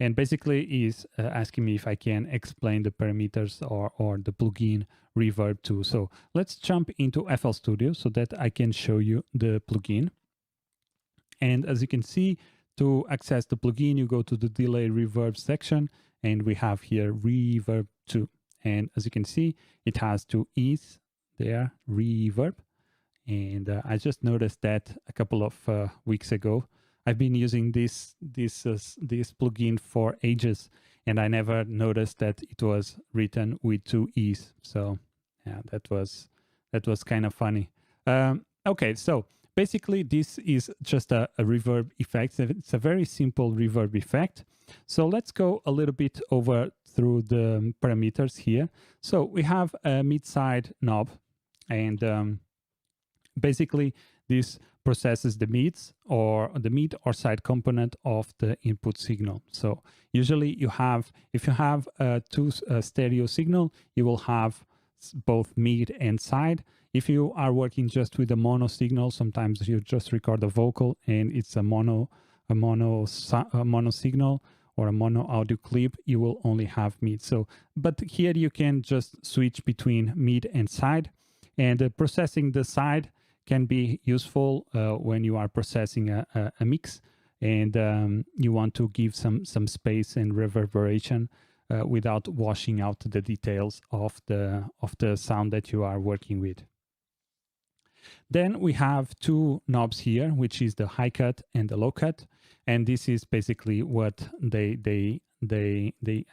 And basically is asking me if I can explain the parameters or the plugin Reeverb2. So let's jump into FL Studio so that I can show you the plugin. And as you can see, to access the plugin, you go to the delay reverb section, and we have here Reeverb2. And as you can see, it has two E's there, reverb. And I just noticed that a couple of weeks ago. I've been using this plugin for ages, and I never noticed that it was written with two E's. So yeah, that was kind of funny. Okay, so basically this is just a reverb effect. It's a very simple reverb effect. So let's go a little bit over through the parameters here. So we have a mid-side knob, and basically this processes the mids or the mid or side component of the input signal. So usually if you have a stereo signal, you will have both mid and side. If you are working just with a mono signal, sometimes you just record a vocal and it's a mono signal or a mono audio clip, you will only have mid. So, but here you can just switch between mid and side, and processing the side can be useful when you are processing a mix and you want to give some space and reverberation without washing out the details of the sound that you are working with. Then we have two knobs here, which is the high cut and the low cut, and this is basically what I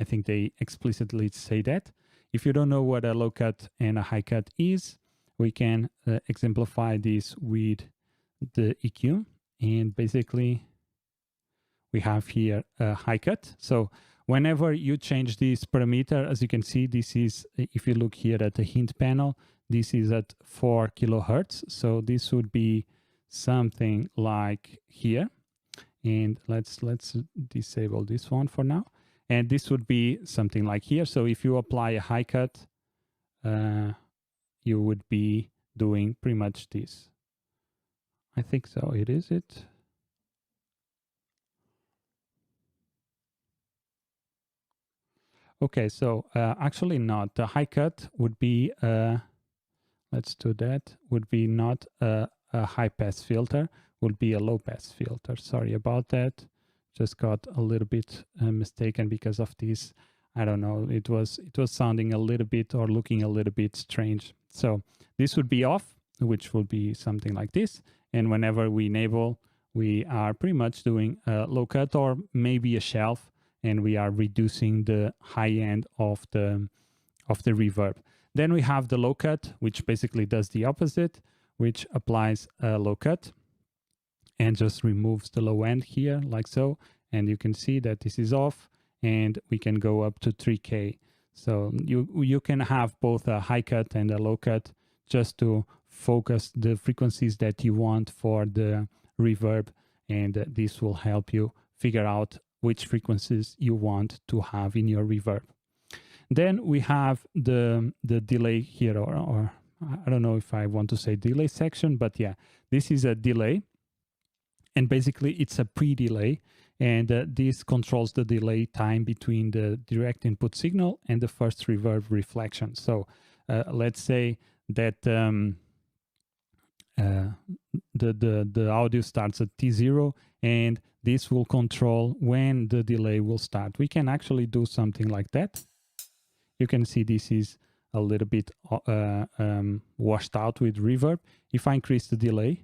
think they explicitly say that. If you don't know what a low cut and a high cut is, we can exemplify this with the EQ. And basically, we have here a high cut. So whenever you change this parameter, as you can see, this is, if you look here at the hint panel, this is at 4 kilohertz. So this would be something like here. And let's disable this one for now. And this would be something like here. So if you apply a high cut, you would be doing pretty much this. I think so. It is it. Okay, so actually not. The high cut would be, let's do that, would be not a high pass filter, would be a low pass filter. Sorry about that. Just got a little bit mistaken because of this. I don't know, it was sounding a little bit or looking a little bit strange. So this would be off, which would be something like this. And whenever we enable, we are pretty much doing a low cut or maybe a shelf, and we are reducing the high end of the reverb. Then we have the low cut, which basically does the opposite, which applies a low cut and just removes the low end here like so. And you can see that this is off, and we can go up to 3K. So you can have both a high cut and a low cut just to focus the frequencies that you want for the reverb, and this will help you figure out which frequencies you want to have in your reverb. Then we have the delay here, or I don't know if I want to say delay section, but yeah, this is a delay, and basically it's a pre-delay. And this controls the delay time between the direct input signal and the first reverb reflection. So let's say that the audio starts at T0, and this will control when the delay will start. We can actually do something like that. You can see this is a little bit washed out with reverb. If I increase the delay,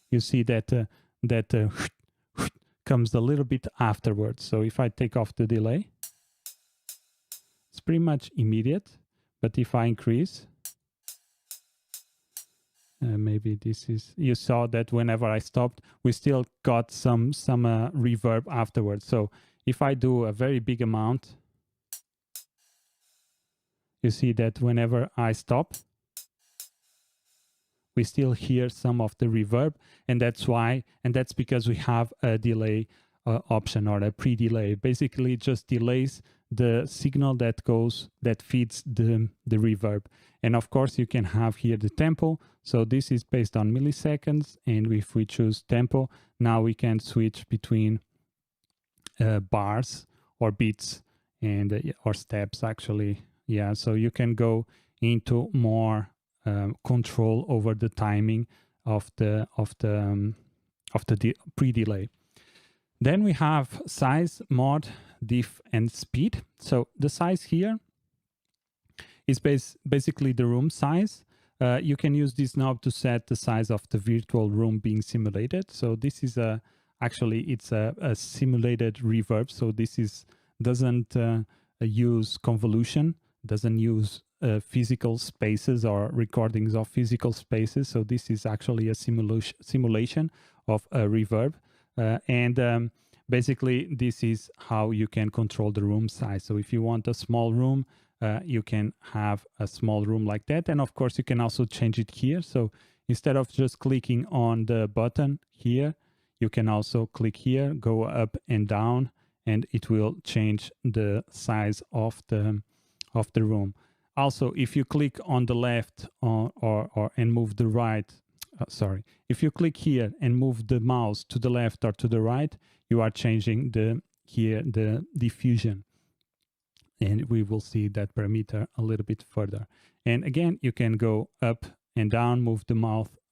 you see that comes a little bit afterwards. So if I take off the delay, it's pretty much immediate. But if I increase, maybe this is, you saw that whenever I stopped, we still got some reverb afterwards. So if I do a very big amount, you see that whenever I stop, we still hear some of the reverb, and that's because we have a delay option or a pre-delay. Basically, it just delays the signal that feeds the reverb. And of course, you can have here the tempo. So this is based on milliseconds, and if we choose tempo, now we can switch between bars or beats and or steps actually. Yeah, so you can go into more control over the timing of the pre-delay. Then we have size, mod, diff, and speed. So the size here is basically the room size. You can use this knob to set the size of the virtual room being simulated. So this is actually it's a simulated reverb. So this doesn't use convolution, doesn't use physical spaces or recordings of physical spaces. So this is actually a simulation of a reverb. Basically, this is how you can control the room size. So if you want a small room, you can have a small room like that. And of course, you can also change it here. So instead of just clicking on the button here, you can also click here, go up and down, and it will change the size of the room. Also, if you click on the left and move the right, if you click here and move the mouse to the left or to the right, you are changing the diffusion. And we will see that parameter a little bit further. And again, you can go up and down, move the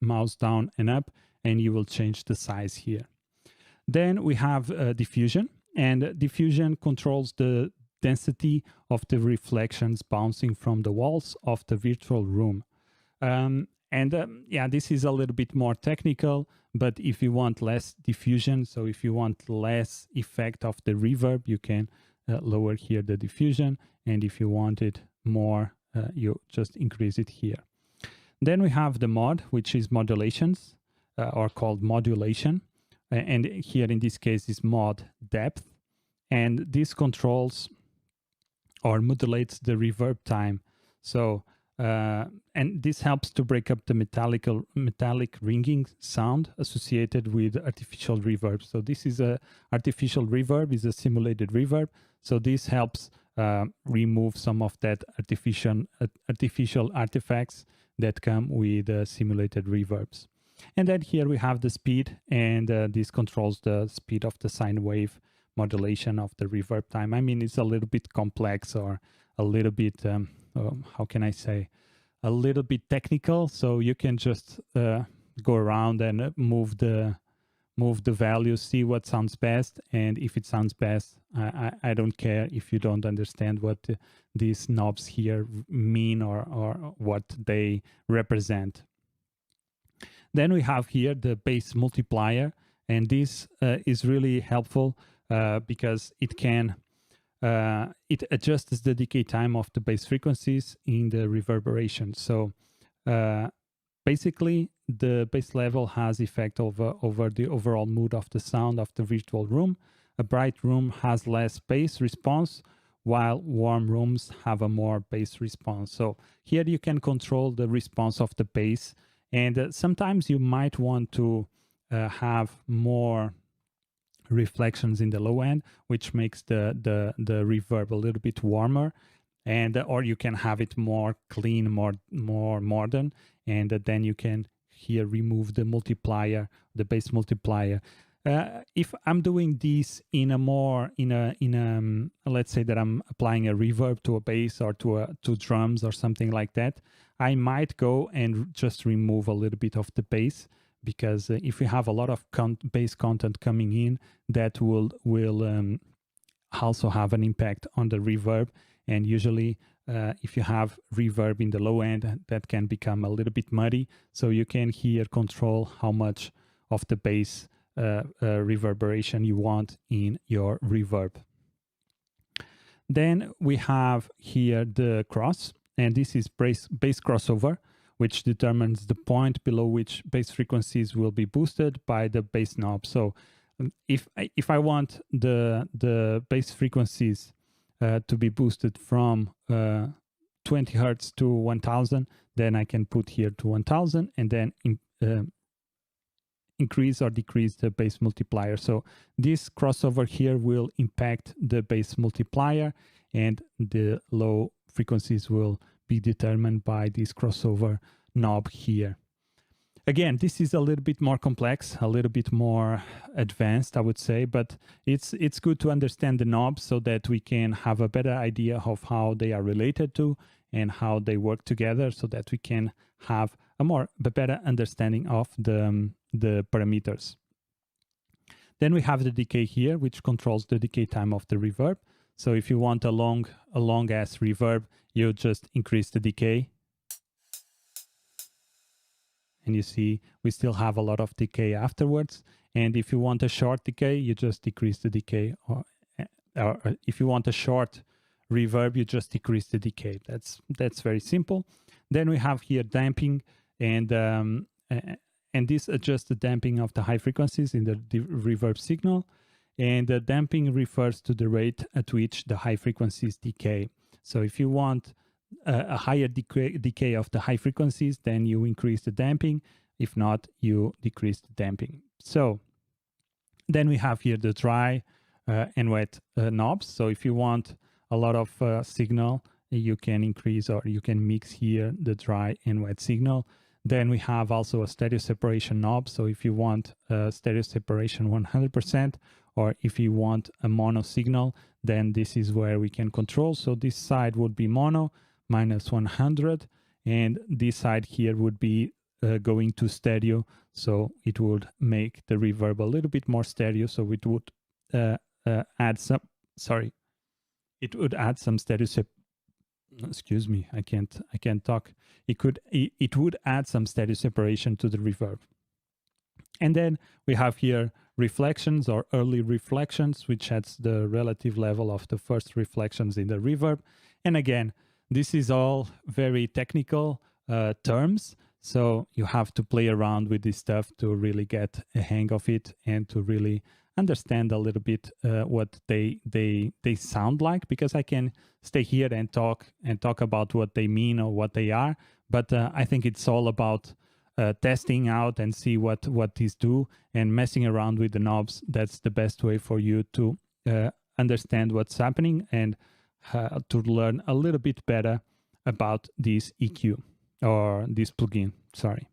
mouse down and up, and you will change the size here. Then we have diffusion, and diffusion controls the density of the reflections bouncing from the walls of the virtual room. Yeah, this is a little bit more technical, but if you want less diffusion, so if you want less effect of the reverb, you can lower here the diffusion, and if you want it more, you just increase it here. Then we have the mod, which is modulations, or called modulation, and here in this case is mod depth, and this controls or modulates the reverb time. So and this helps to break up the metallic ringing sound associated with artificial reverb. So this is a artificial reverb, is a simulated reverb. So this helps remove some of that artificial artifacts that come with simulated reverbs. And then here we have the speed, and this controls the speed of the sine wave modulation of the reverb time. I mean, it's a little bit complex, or a little bit, how can I say, a little bit technical. So you can just go around and move the value, see what sounds best. And if it sounds best, I don't care if you don't understand what these knobs here mean or what they represent. Then we have here the bass multiplier, and this is really helpful because it can it adjusts the decay time of the bass frequencies in the reverberation. So basically, the bass level has effect over the overall mood of the sound of the virtual room. A bright room has less bass response, while warm rooms have a more bass response. So here you can control the response of the bass, and sometimes you might want to have more reflections in the low end, which makes the reverb a little bit warmer, and or you can have it more clean, more modern, and then you can here remove the multiplier, the bass multiplier. If I'm doing this in a let's say that I'm applying a reverb to a bass or to drums or something like that, I might go and just remove a little bit of the bass, because if we have a lot of bass content coming in, that will also have an impact on the reverb. And usually if you have reverb in the low end, that can become a little bit muddy. So you can here control how much of the bass reverberation you want in your reverb. Then we have here the cross, and this is bass crossover, which determines the point below which bass frequencies will be boosted by the bass knob. So if I want the bass frequencies to be boosted from 20 hertz to 1000, then I can put here to 1000, and then increase or decrease the bass multiplier. So this crossover here will impact the bass multiplier, and the low frequencies will be determined by this crossover knob here. Again, this is a little bit more complex, a little bit more advanced, I would say, but it's good to understand the knobs so that we can have a better idea of how they are related to and how they work together, so that we can have a better understanding of the parameters. Then we have the decay here, which controls the decay time of the reverb. So if you want a long ass reverb, you just increase the decay. And you see we still have a lot of decay afterwards. And if you want a short decay, you just decrease the decay. Or if you want a short reverb, you just decrease the decay. That's very simple. Then we have here damping, and this adjusts the damping of the high frequencies in the reverb signal. And the damping refers to the rate at which the high frequencies decay. So if you want a higher decay of the high frequencies, then you increase the damping. If not, you decrease the damping. So then we have here the dry and wet knobs. So if you want a lot of signal, you can increase or you can mix here the dry and wet signal. Then we have also a stereo separation knob. So if you want stereo separation 100%, or if you want a mono signal, then this is where we can control. So this side would be mono, minus 100, and this side here would be going to stereo, so it would make the reverb a little bit more stereo. So it would add some stereo excuse me, I can't talk. It would add some stereo separation to the reverb. And then we have here reflections or early reflections, which adds the relative level of the first reflections in the reverb. And again, this is all very technical terms, so you have to play around with this stuff to really get a hang of it and to really understand a little bit what they sound like, because I can stay here and talk about what they mean or what they are, but I think it's all about testing out and see what these do and messing around with the knobs. That's the best way for you to understand what's happening and to learn a little bit better about this EQ or this plugin, sorry.